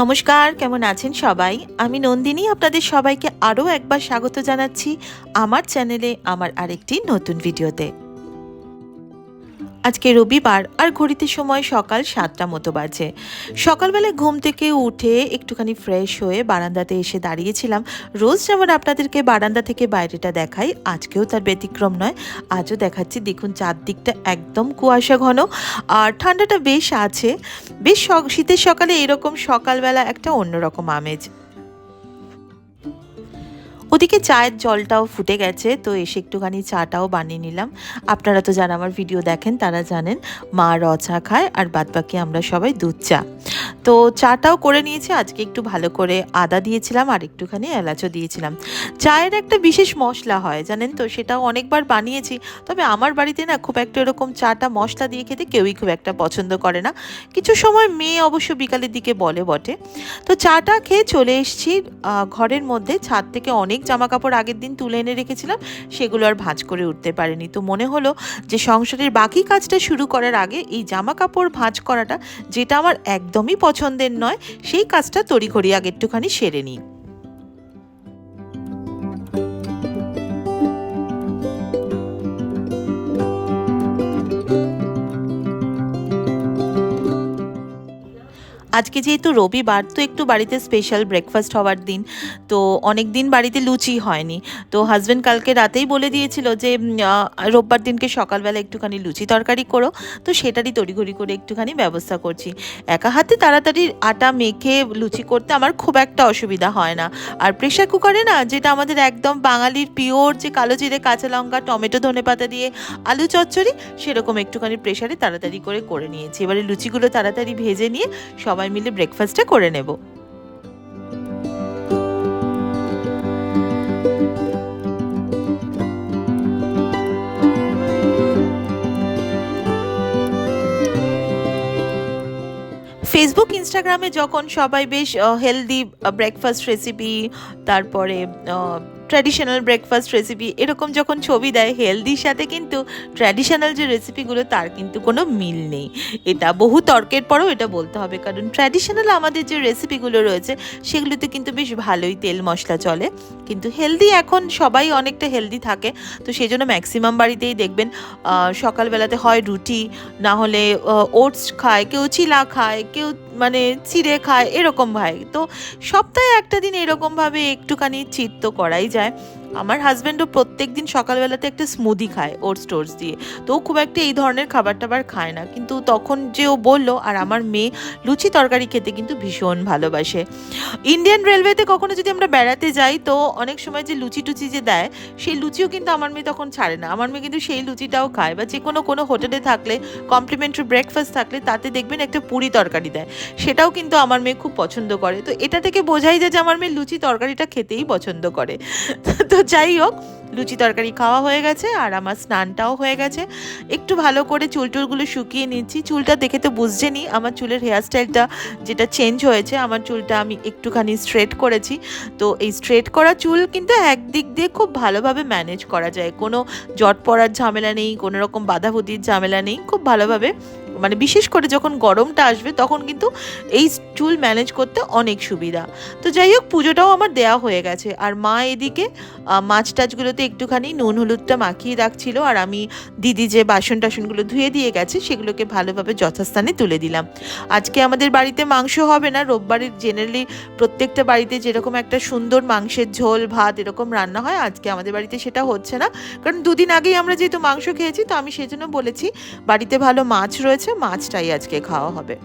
নমস্কার, কেমন আছেন সবাই? আমি নন্দিনী আপনাদের সবাইকে আরও একবার স্বাগত জানাচ্ছি আমার চ্যানেলে আমার আরেকটি নতুন ভিডিওতে। আজকে রবিবার আর ঘড়িতে সময় সকাল 7টা মতো বাজে। সকালবেলায় ঘুম থেকে উঠে একটুখানি ফ্রেশ হয়ে বারান্দাতে এসে দাঁড়িয়েছিলাম। রোজ যেমন আপনাদেরকে বারান্দা থেকে বাইরেটা দেখাই, আজকেও তার ব্যতিক্রম নয়। আজও দেখাচ্ছি, দেখুন চারদিকটা একদম কুয়াশা ঘন আর ঠান্ডাটা বেশ আছে। বেশ শীতের সকালে এরকম সকালবেলা একটা অন্যরকম আমেজ। ওদিকে চায়ের জলটাও ফুটে গেছে, তো এসে একটুখানি চাটাও বানিয়ে নিলাম। আপনারা তো যারা আমার ভিডিও দেখেন তারা জানেন মা র চা খায় আর বাদবাকি আমরা সবাই দুধ চা। তো চাটাও করে নিয়েছি। আজকে একটু ভালো করে আদা দিয়েছিলাম আর একটুখানি এলাচও দিয়েছিলাম। চায়ের একটা বিশেষ মশলা হয় জানেন তো, সেটাও অনেকবার বানিয়েছি। তবে আমার বাড়িতে না খুব একটা এরকম চাটা মশলা দিয়ে খেতে কেউই খুব একটা পছন্দ করে না। কিছু সময় মেয়ে অবশ্য বিকালের দিকে বলে বটে। তো চাটা খেয়ে চলে এসেছি ঘরের মধ্যে। ছাদ থেকে অনেক জামা কাপড় আগের দিন তুলে এনে রেখেছিলাম, সেগুলো আর ভাঁজ করে উঠতে পারিনি। তো মনে হলো যে সংসারের বাকি কাজটা শুরু করার আগে এই জামা কাপড় ভাঁজ করাটা, যেটা আমার একদমই পছন্দের নয়, সেই কাজটা তড়িঘড়ি আগে একটুখানি সেরে নিই। আজকে যেহেতু রবিবার, তো একটু বাড়িতে স্পেশাল ব্রেকফাস্ট হওয়ার দিন। তো অনেক দিন বাড়িতে লুচি হয়নি। তো হাজব্যান্ড কালকে রাতেই বলে দিয়েছিল যে রোববার দিনকে সকালবেলা একটুখানি লুচি তরকারি করো। তো সেটারই তড়িঘড়ি করে একটুখানি ব্যবস্থা করছি। একা হাতে তাড়াতাড়ি আটা মেখে লুচি করতে আমার খুব একটা অসুবিধা হয় না। আর প্রেশার কুকারে না, যেটা আমাদের একদম বাঙালির পিওর যে কালো জিরে, কাঁচা লঙ্কা, টমেটো, ধনেপাতা দিয়ে আলু চচ্চড়ি, সেরকম একটুখানি প্রেশারে তাড়াতাড়ি করে নিয়েছি। এবারে লুচিগুলো তাড়াতাড়ি ভেজে নিয়ে সবাই মিলে ব্রেকফাস্টটা করে নেব। ফেসবুক, ইনস্টাগ্রামে যখন সবাই বেশ হেলদি ব্রেকফাস্ট রেসিপি, তারপরে ট্র্যাডিশনাল ব্রেকফাস্ট রেসিপি এরকম যখন ছবি দেয়, হেলদির সাথে কিন্তু ট্র্যাডিশনাল যে রেসিপিগুলো তার কিন্তু কোনো মিল নেই। এটা বহু তর্কের পরেও এটা বলতে হবে, কারণ ট্র্যাডিশনাল আমাদের যে রেসিপিগুলো রয়েছে সেগুলোতে কিন্তু বেশ ভালোই তেল মশলা চলে। কিন্তু হেলদি এখন সবাই অনেকটা হেলদি থাকে, তো সেই জন্য ম্যাক্সিমাম বাড়িতেই দেখবেন সকালবেলাতে হয় রুটি, না হলে ওটস খায়, কেউ চিলা খায়, কেউ মানে চিড়ে খায়, এরকম ভাই। তো সপ্তাহে একটা দিন এরকমভাবে একটুখানি চিট তো করাই যায়। আমার হাজব্যান্ডও প্রত্যেক দিন সকালবেলাতে একটা স্মুদি খায় ওটস টোটস দিয়ে। তো ও খুব একটা এই ধরনের খাবার টাবার খায় না, কিন্তু তখন যে ও বললো, আর আমার মেয়ে লুচি তরকারি খেতে কিন্তু ভীষণ ভালোবাসে। ইন্ডিয়ান রেলওয়েতে কখনো যদি আমরা বেড়াতে যাই, তো অনেক সময় যে লুচি টুচি যে দেয়, সেই লুচিও কিন্তু আমার মেয়ে তখন ছাড়ে না। আমার মেয়ে কিন্তু সেই লুচিটাও খায়। বা যে কোনো হোটেলে থাকলে, কমপ্লিমেন্টারি ব্রেকফাস্ট থাকলে, তাতে দেখবেন একটা পুরি তরকারি দেয়, সেটাও কিন্তু আমার মেয়ে খুব পছন্দ করে। তো এটা থেকে বোঝাই যায় যে আমার মেয়ে লুচি তরকারিটা খেতেই পছন্দ করে। তো যাই হোক, লুচি তরকারি খাওয়া হয়ে গেছে আর আমার স্নানটাও হয়ে গেছে। একটু ভালো করে চুলটুলগুলো শুকিয়ে নিচ্ছি। চুলটা দেখে তো বুঝছেনই আমার চুলের হেয়ারস্টাইলটা যেটা চেঞ্জ হয়েছে। আমার চুলটা আমি একটুখানি স্ট্রেট করেছি। তো এই স্ট্রেট করা চুল কিন্তু একদিক দিয়ে খুব ভালোভাবে ম্যানেজ করা যায়, কোনো জট পড়ার ঝামেলা নেই, কোনো রকম বাঁধাবুদির ঝামেলা নেই, খুব ভালোভাবে। মানে বিশেষ করে যখন গরমটা আসবে তখন কিন্তু এই চুল ম্যানেজ করতে অনেক সুবিধা। তো যাই হোক, পুজোটাও আমার দেয়া হয়ে গেছে। আর মা এদিকে মাছ টাছগুলোতে একটুখানি নুন হলুদটা মাখিয়ে রাখছিল, আর আমি দিদি যে বাসন টাসনগুলো ধুয়ে দিয়ে গেছে সেগুলোকে ভালোভাবে যথাস্থানে তুলে দিলাম। আজকে আমাদের বাড়িতে মাংস হবে না। রোববারের জেনারেলি প্রত্যেকটা বাড়িতে যেরকম একটা সুন্দর মাংসের ঝোল ভাত এরকম রান্না হয়, আজকে আমাদের বাড়িতে সেটা হচ্ছে না। কারণ দুদিন আগেই আমরা যেহেতু মাংস খেয়েছি, তো আমি সেজন্য বলেছি বাড়িতে ভালো মাছ রয়েছে, মাছটাই আজকে খাওয়া হবে।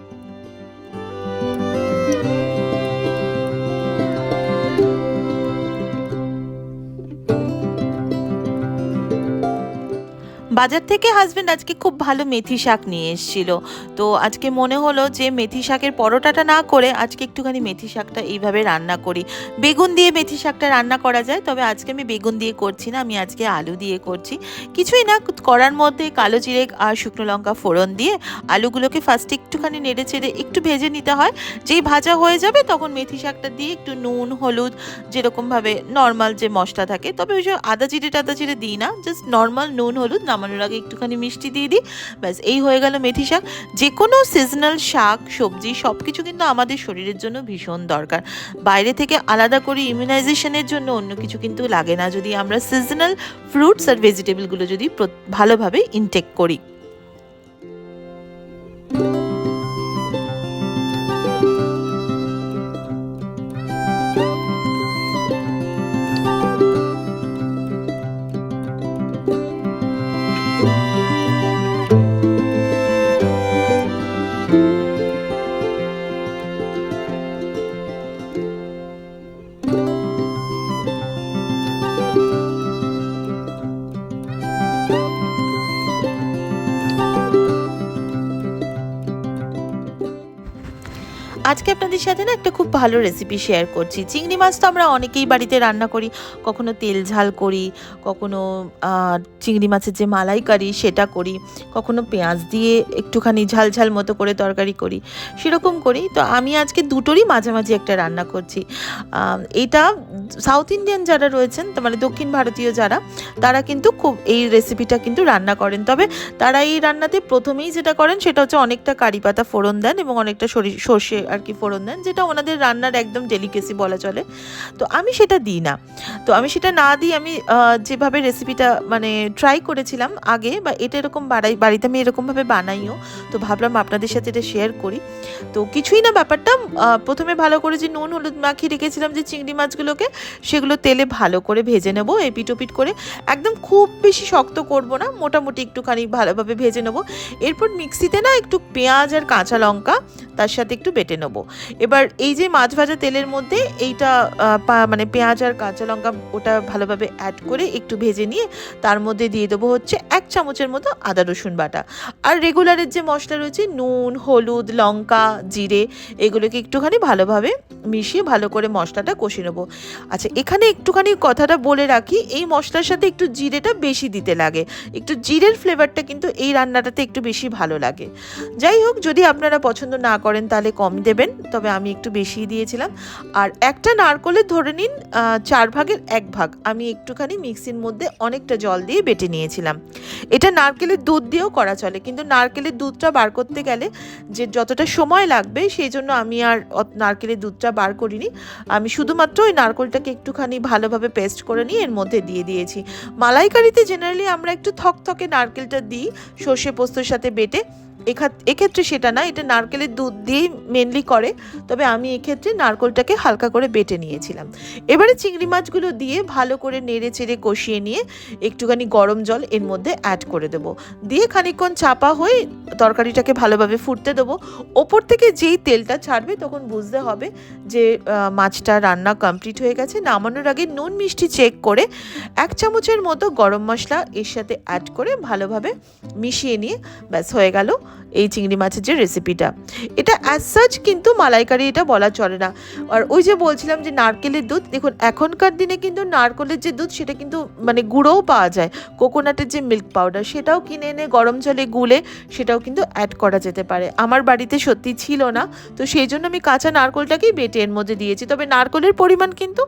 বাজার থেকে হাজব্যান্ড আজকে খুব ভালো মেথি শাক নিয়ে এসেছিল। তো আজকে মনে হলো যে মেথি শাকের পরোটাটা না করে আজকে একটুখানি মেথি শাকটা এইভাবে রান্না করি। বেগুন দিয়ে মেথি শাকটা রান্না করা যায়, তবে আজকে আমি বেগুন দিয়ে করছি না, আমি আজকে আলু দিয়ে করছি। কিছুই না, করার মধ্যে কালো জিরে আর শুকনো লঙ্কা ফোড়ন দিয়ে আলুগুলোকে ফার্স্টে একটুখানি নেড়ে চেড়ে একটু ভেজে নিতে হয়। যেই ভাজা হয়ে যাবে তখন মেথি শাকটা দিয়ে একটু নুন হলুদ যেরকমভাবে নর্মাল যে মশলা থাকে, তবে ওই যে আদা জিরে টাদা জিরে দিই না, জাস্ট নর্মাল নুন হলুদ, নামানোর নামানোর আগে একটুখানি মিষ্টি দিয়ে দিই, ব্যাস এই হয়ে গেল মেথি শাক। যে কোনো সিজনাল শাক সবজি সব কিছু কিন্তু আমাদের শরীরের জন্য ভীষণ দরকার। বাইরে থেকে আলাদা করে ইমিউনাইজেশনের জন্য অন্য কিছু কিন্তু লাগে না, যদি আমরা সিজনাল ফ্রুটস আর ভেজিটেবলগুলো যদি ভালোভাবে ইনটেক করি। আজকে আপনাদের সাথে না একটা খুব ভালো রেসিপি শেয়ার করছি। চিংড়ি মাছ তো আমরা অনেকেই বাড়িতে রান্না করি, কখনো তেল ঝাল করি, কখনো চিংড়ি মাছের যে মালাইকারি সেটা করি, কখনো পেঁয়াজ দিয়ে একটুখানি ঝাল ঝাল মতো করে তরকারি করি, সেরকম করি। তো আমি আজকে দুটোরই মাঝামাঝি একটা রান্না করছি। এটা সাউথ ইন্ডিয়ান যারা রয়েছেন, মানে দক্ষিণ ভারতীয় যারা, তারা কিন্তু খুব এই রেসিপিটা কিন্তু রান্না করেন। তবে তারা এই রান্নাতে প্রথমেই যেটা করেন সেটা হচ্ছে অনেকটা কারি পাতা ফোড়ন দেন এবং অনেকটা সর্ষে আর কি ফোড়ন দেন, যেটা ওনাদের রান্নার একদম ডেলিকেসি বলা চলে। তো আমি সেটা দিই না। তো আমি সেটা না দিই, আমি যেভাবে রেসিপিটা মানে ট্রাই করেছিলাম আগে, বা এটা এরকম বাড়িতে আমি এরকমভাবে বানাইও, তো ভাবলাম আপনাদের সাথে এটা শেয়ার করি। তো কিছুই না, ব্যাপারটা প্রথমে ভালো করে যে নুন হলুদ মাখিয়ে রেখেছিলাম যে চিংড়ি মাছগুলোকে, সেগুলো তেলে ভালো করে ভেজে নেবো এপিট ওপিট করে। একদম খুব বেশি শক্ত করব না, মোটামুটি একটুখানি ভালোভাবে ভেজে নেবো। এরপর মিক্সিতে না একটু পেঁয়াজ আর কাঁচা লঙ্কা তার সাথে একটু বেটে নেবো। এবার এই যে মাছ ভাজা তেলের মধ্যে এইটা মানে পেঁয়াজ আর কাঁচা লঙ্কা ওটা ভালোভাবে অ্যাড করে একটু ভেজে নিয়ে তার মধ্যে দিয়ে দেবো হচ্ছে 1 চামচের মতো আদা রসুন বাটা। আর রেগুলারের যে মশলা রয়েছে নুন হলুদ লঙ্কা জিরে, এগুলোকে একটুখানি ভালোভাবে মিশিয়ে ভালো করে মশলাটা কষে নেবো। আচ্ছা, এখানে একটুখানি কথাটা বলে রাখি, এই মশলার সাথে একটু জিরেটা বেশি দিতে লাগে, একটু জিরের ফ্লেভারটা কিন্তু এই রান্নাটাতে একটু বেশি ভালো লাগে। যাই হোক, যদি আপনারা পছন্দ না করেন তাহলে কম দেবেন, তবে আমি একটু বেশিই দিয়েছিলাম। আর একটা নারকলের ধরে নিন 4 ভাগের 1 ভাগ আমি একটুখানি মিক্সির মধ্যে অনেকটা জল দিয়ে বেটে নিয়েছিলাম। এটা নারকেলের দুধ দিয়েও করা চলে, কিন্তু নারকেলের দুধটা বার করতে গেলে যে যতটা সময় লাগবে সেই জন্য আমি আর নারকেলের দুধটা বার করিনি। আমি শুধুমাত্র ওই নারকেলটাকে একটুখানি ভালোভাবে পেস্ট করে নিয়ে এর মধ্যে দিয়ে দিয়েছি। মালাইকারিতে জেনারেলি আমরা একটু থকথকে নারকেলটা দিই সর্ষে পোস্তর সাথে বেটে, এক্ষেত্রে সেটা না, এটা নারকেলের দুধ দিয়েই মেনলি করে, তবে আমি এক্ষেত্রে নারকেলটাকে হালকা করে বেটে নিয়েছিলাম। এবারে চিংড়ি মাছগুলো দিয়ে ভালো করে নেড়ে চেড়ে কষিয়ে নিয়ে একটুখানি গরম জল এর মধ্যে অ্যাড করে দেবো, দিয়ে খানিকক্ষণ চাপা হয়ে তরকারিটাকে ভালোভাবে ফুটতে দেবো। ওপর থেকে যেই তেলটা ছাড়বে তখন বুঝতে হবে যে মাছটা রান্না কমপ্লিট হয়ে গেছে। নামানোর আগে নুন মিষ্টি চেক করে 1 চামচের মতো গরম মশলা এর সাথে অ্যাড করে ভালোভাবে মিশিয়ে নিয়ে ব্যাস হয়ে গেল এই চিংড়ি মাছের যে রেসিপিটা। এটা অ্যাজ সাচ কিন্তু মালাইকারি এটা বলা চলে না। আর ওই যে বলছিলাম যে নারকেলের দুধ, দেখুন এখনকার দিনে কিন্তু নারকেলের যে দুধ সেটা কিন্তু মানে গুঁড়োও পাওয়া যায়, কোকোনাটের যে মিল্ক পাউডার সেটাও কিনে এনে গরম জলে গুলে সেটাও কিন্তু অ্যাড করা যেতে পারে। আমার বাড়িতে সত্যি ছিল না, তো সেই জন্য আমি কাঁচা নারকেলটাকেই বেটে এর মধ্যে দিয়েছি। তবে নারকেলের পরিমাণ কিন্তু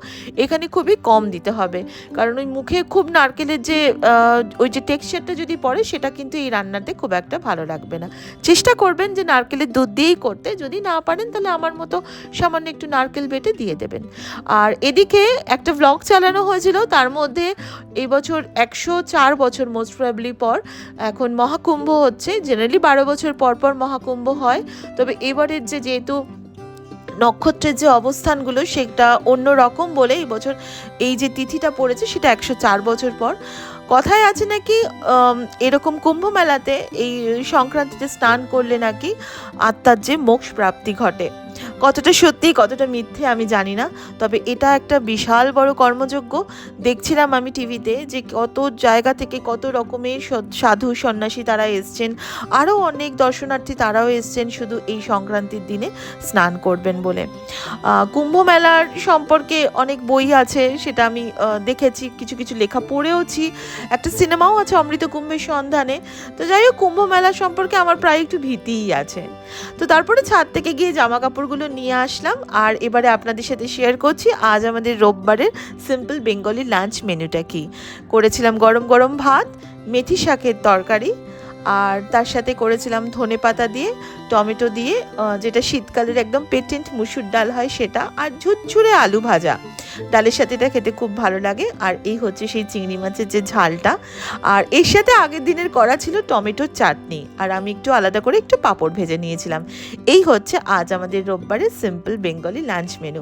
এখানে খুবই কম দিতে হবে, কারণ ওই মুখে খুব নারকেলের যে ওই যে টেক্সচারটা যদি পড়ে সেটা কিন্তু এই রান্নাতে খুব একটা ভালো লাগবে না। চেষ্টা করবেন যে নারকেলের দুধ দিয়েই করতে, যদি না পারেন তাহলে আমার মতো সামান্য একটু নারকেল বেটে দিয়ে দেবেন। আর এদিকে একটা ব্লগ চালানো হয়েছিল, তার মধ্যে এই বছর 104 বছর মোস্ট প্রবাবলি পর এখন মহাকুম্ভ হচ্ছে। জেনারেলি 12 বছর পর পর মহাকুম্ভ হয়, তবে এবারের যেহেতু নক্ষত্রের যে অবস্থানগুলো সেটা অন্য রকম বলে এই বছর এই যে তিথিটা পড়েছে সেটা 104 বছর পর। কথায় আছে নাকি এরকম কুম্ভ মেলাতে এই সংক্রান্তিতে স্নান করলে নাকি আত্মার যে মোক্ষ প্রাপ্তি ঘটে। কতটা সত্যি কতটা মিথ্যে আমি জানি না, তবে এটা একটা বিশাল বড় কর্মযজ্ঞ। দেখছিলাম আমি টিভিতে যে কত জায়গা থেকে কত রকমের সাধু সন্ন্যাসী তারা এসছেন, আরও অনেক দর্শনার্থী তারাও এসছেন শুধু এই সংক্রান্তির দিনে স্নান করবেন বলে। কুম্ভ মেলার সম্পর্কে অনেক বই আছে, সেটা আমি দেখেছি, কিছু কিছু লেখা পড়েওছি, একটা সিনেমাও আছে অমৃত কুম্ভের সন্ধানে। তো যাই হোক, কুম্ভ মেলা সম্পর্কে আমার প্রায় একটু ভীতিই আছে। তো তারপরে ছাদ থেকে গিয়ে জামা কাপড় পাঁপড়গুলো নিয়ে আসলাম আর এবারে আপনাদের সাথে শেয়ার করছি আজ আমাদের রোববারের সিম্পল বেঙ্গলি লাঞ্চ মেনুটা কি। করেছিলাম গরম গরম ভাত, মেথি শাকের তরকারি, আর তার সাথে করেছিলাম ধনেপাতা দিয়ে, টমেটো দিয়ে, যেটা শীতকালের একদম পেটেন্ট মুসুর ডাল হয় সেটা, আর ঝুরঝুরে আলু ভাজা। ডালের সাথে এটা খেতে খুব ভালো লাগে। আর এই হচ্ছে সেই চিংড়ি মাছের যে ঝালটা, আর এর সাথে আগের দিনের করা ছিল টমেটোর চাটনি, আর আমি একটু আলাদা করে একটু পাঁপড় ভেজে নিয়েছিলাম। এই হচ্ছে আজ আমাদের রোববারের সিম্পল বেঙ্গলি লাঞ্চ মেনু।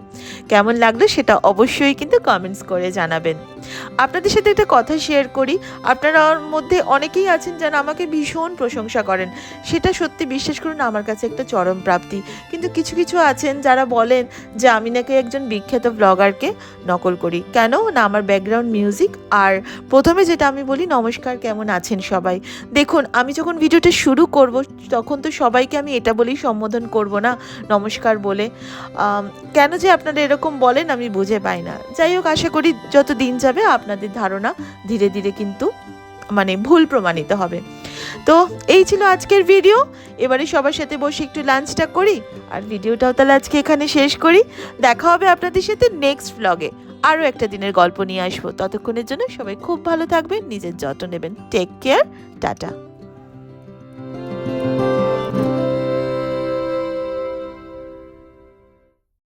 কেমন লাগলো সেটা অবশ্যই কিন্তু কমেন্টস করে জানাবেন। আপনাদের সাথে একটা কথা শেয়ার করি, আপনার মধ্যে অনেকেই আছেন যারা আমাকে ভীষণ প্রশংসা করেন, সেটা সত্যি বিশ্বাস করুন আমার কাছে একটা চরম প্রাপ্তি। কিন্তু কিছু কিছু আছেন যারা বলেন যে আমি নাকি একজন বিখ্যাত ব্লগারকে নকল করি। কেন না, আমার ব্যাকগ্রাউন্ড মিউজিক। আর প্রথমে যেটা আমি বলি, নমস্কার, কেমন আছেন সবাই। দেখুন, আমি যখন ভিডিওটা শুরু করব তখন তো সবাইকে আমি এটা বলেই সম্বোধন করব না, নমস্কার বলে। কেন যে আপনারা এরকম বলেন আমি বুঝে পাই না। যাই হোক, আশা করি যত দিন যাবে আপনাদের ধারণা ধীরে ধীরে কিন্তু ভুল প্রমাণিত হবে। তো এই ছিল আজকের ভিডিও। এবারে সবার সাথে বসে একটু লাঞ্চটা করি, আর ভিডিওটাও তাহলে আজকে এখানে শেষ করি। দেখা হবে আপনাদের সাথে নেক্সট ভ্লগে। আরও একটা দিনের গল্প নিয়ে আসবো। ততক্ষণের জন্য সবাই খুব ভালো থাকবেন, নিজের যত্ন নেবেন। Take care, tata.